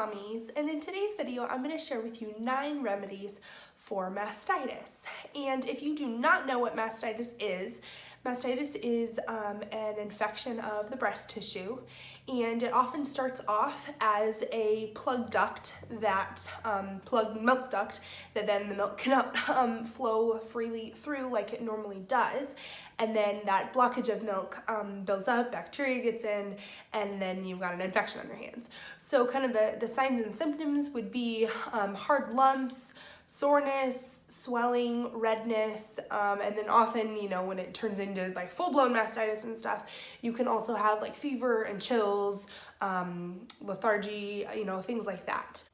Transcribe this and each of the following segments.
MomEze, and in today's video I'm going to share with you 9 remedies for mastitis. And if you do not know what mastitis is an infection of the breast tissue, and it often starts off as a plugged duct that plugged milk duct that then the milk cannot flow freely through like it normally does, and then that blockage of milk builds up, bacteria gets in, and then you've got an infection on your hands. So kind of the signs and symptoms would be hard lumps, soreness, swelling, redness, and then often, you know, when it turns into like full-blown mastitis and stuff, you can also have like fever and chills, lethargy, you know, things like that.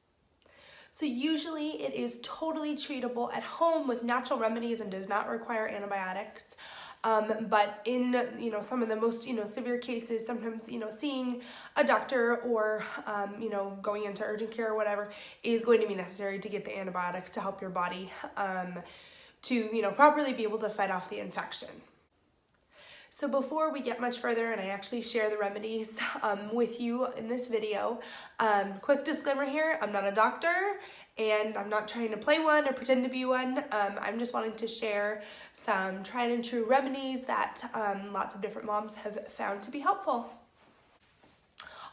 So usually it is totally treatable at home with natural remedies and does not require antibiotics. But in, you know, some of the most, you know, severe cases, sometimes, you know, seeing a doctor or, you know, going into urgent care or whatever is going to be necessary to get the antibiotics to help your body to, you know, properly be able to fight off the infection. So before we get much further and I actually share the remedies with you in this video, quick disclaimer here, I'm not a doctor and I'm not trying to play one or pretend to be one. I'm just wanting to share some tried and true remedies that lots of different moms have found to be helpful.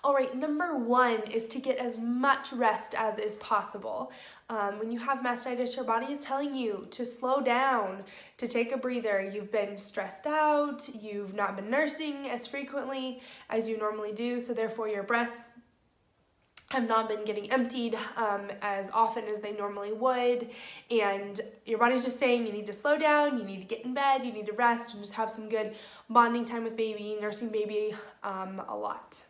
All right, number 1 is to get as much rest as is possible. When you have mastitis, your body is telling you to slow down, to take a breather. You've been stressed out, you've not been nursing as frequently as you normally do, so therefore your breasts have not been getting emptied as often as they normally would, and your body's just saying you need to slow down, you need to get in bed, you need to rest, and just have some good bonding time with baby, nursing baby a lot.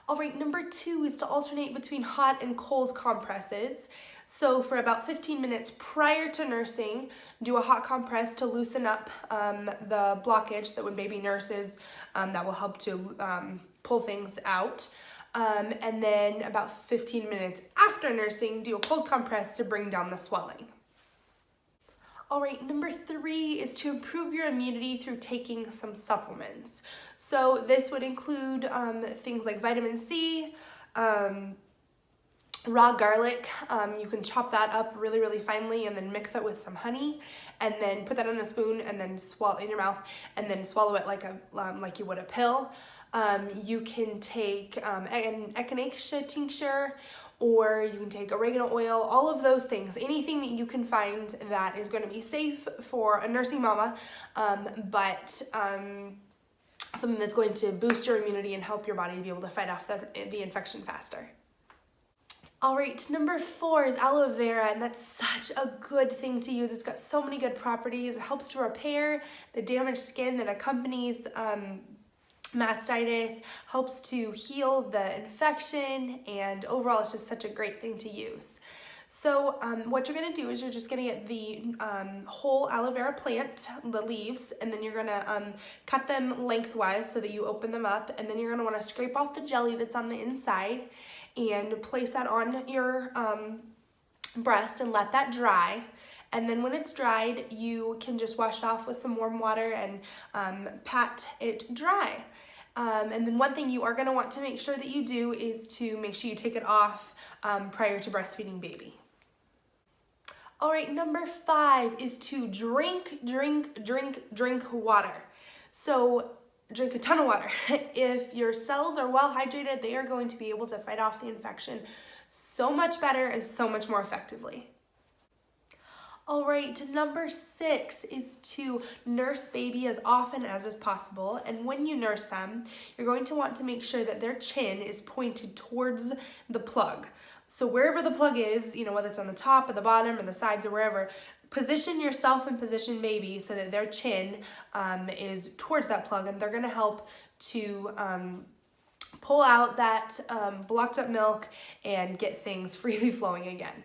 All right, number 2 is to alternate between hot and cold compresses. So for about 15 minutes prior to nursing, do a hot compress to loosen up the blockage that when baby nurses, that will help to pull things out. And then about 15 minutes after nursing, do a cold compress to bring down the swelling. All right, number 3 is to improve your immunity through taking some supplements. So this would include things like vitamin C, raw garlic. You can chop that up really, really finely and then mix it with some honey and then put that on a spoon and then swallow in your mouth and then swallow it like you would a pill. You can take an echinacea tincture, or you can take oregano oil, all of those things, anything that you can find that is going to be safe for a nursing mama, but something that's going to boost your immunity and help your body be able to fight off the infection faster. All right, number 4 is aloe vera, and that's such a good thing to use. It's got so many good properties. It helps to repair the damaged skin that accompanies mastitis, helps to heal the infection, and overall it's just such a great thing to use. So what you're going to do is you're just going to get the whole aloe vera plant, the leaves, and then you're going to cut them lengthwise so that you open them up, and then you're going to want to scrape off the jelly that's on the inside and place that on your breast and let that dry. And then when it's dried, you can just wash it off with some warm water and pat it dry. And then one thing you are going to want to make sure that you do is to make sure you take it off prior to breastfeeding baby. All right, number 5 is to drink water. So drink a ton of water. If your cells are well hydrated, they are going to be able to fight off the infection so much better and so much more effectively. All right, number 6 is to nurse baby as often as is possible. And when you nurse them, you're going to want to make sure that their chin is pointed towards the plug. So wherever the plug is, you know, whether it's on the top or the bottom or the sides or wherever, position yourself and position baby so that their chin is towards that plug, and they're gonna help to pull out that blocked up milk and get things freely flowing again.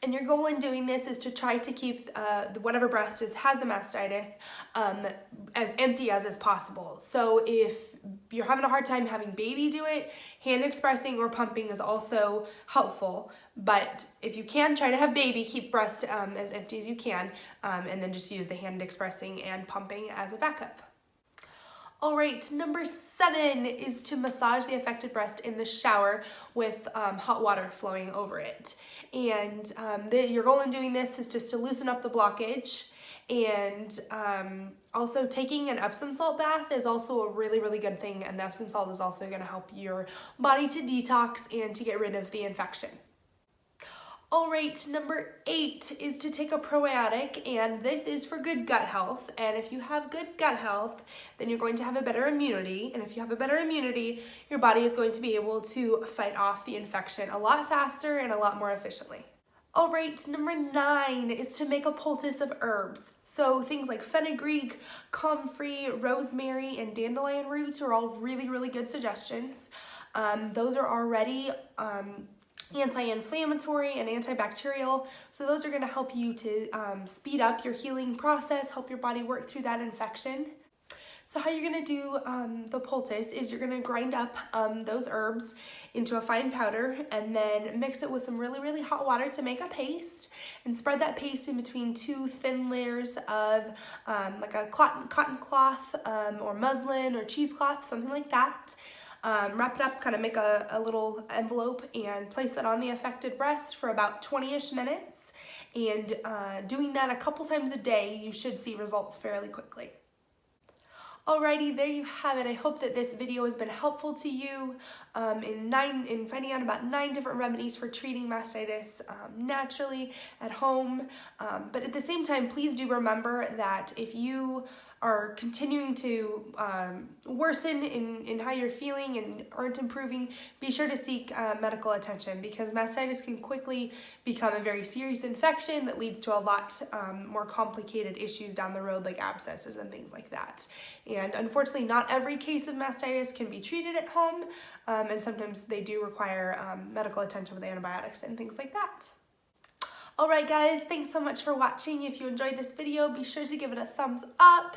And your goal in doing this is to try to keep whatever breast has the mastitis as empty as is possible. So if you're having a hard time having baby do it, hand expressing or pumping is also helpful. But if you can, try to have baby keep breast as empty as you can, and then just use the hand expressing and pumping as a backup. All right, number 7 is to massage the affected breast in the shower with hot water flowing over it. And your goal in doing this is just to loosen up the blockage. And also taking an Epsom salt bath is also a really, really good thing. And the Epsom salt is also going to help your body to detox and to get rid of the infection. All right, number 8 is to take a probiotic, and this is for good gut health. And if you have good gut health, then you're going to have a better immunity. And if you have a better immunity, your body is going to be able to fight off the infection a lot faster and a lot more efficiently. All right, number 9 is to make a poultice of herbs. So things like fenugreek, comfrey, rosemary, and dandelion roots are all really, really good suggestions. Those are already anti-inflammatory and antibacterial, so those are going to help you to speed up your healing process, help your body work through that infection. So how you're going to do the poultice is you're going to grind up those herbs into a fine powder and then mix it with some really, really hot water to make a paste, and spread that paste in between 2 thin layers of like a cotton cloth or muslin or cheesecloth, something like that. Wrap it up, kind of make a little envelope and place it on the affected breast for about 20-ish minutes. And doing that a couple times a day, you should see results fairly quickly. Alrighty, there you have it. I hope that this video has been helpful to you in finding out about 9 different remedies for treating mastitis naturally at home. But at the same time, please do remember that if you are continuing to worsen in how you're feeling and aren't improving, be sure to seek medical attention, because mastitis can quickly become a very serious infection that leads to a lot more complicated issues down the road, like abscesses and things like that. And unfortunately, not every case of mastitis can be treated at home, and sometimes they do require medical attention with antibiotics and things like that. Alright guys, thanks so much for watching. If you enjoyed this video, be sure to give it a thumbs up.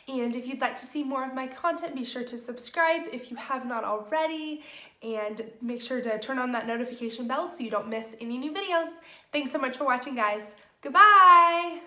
And if you'd like to see more of my content, be sure to subscribe if you have not already. And make sure to turn on that notification bell so you don't miss any new videos. Thanks so much for watching, guys. Goodbye!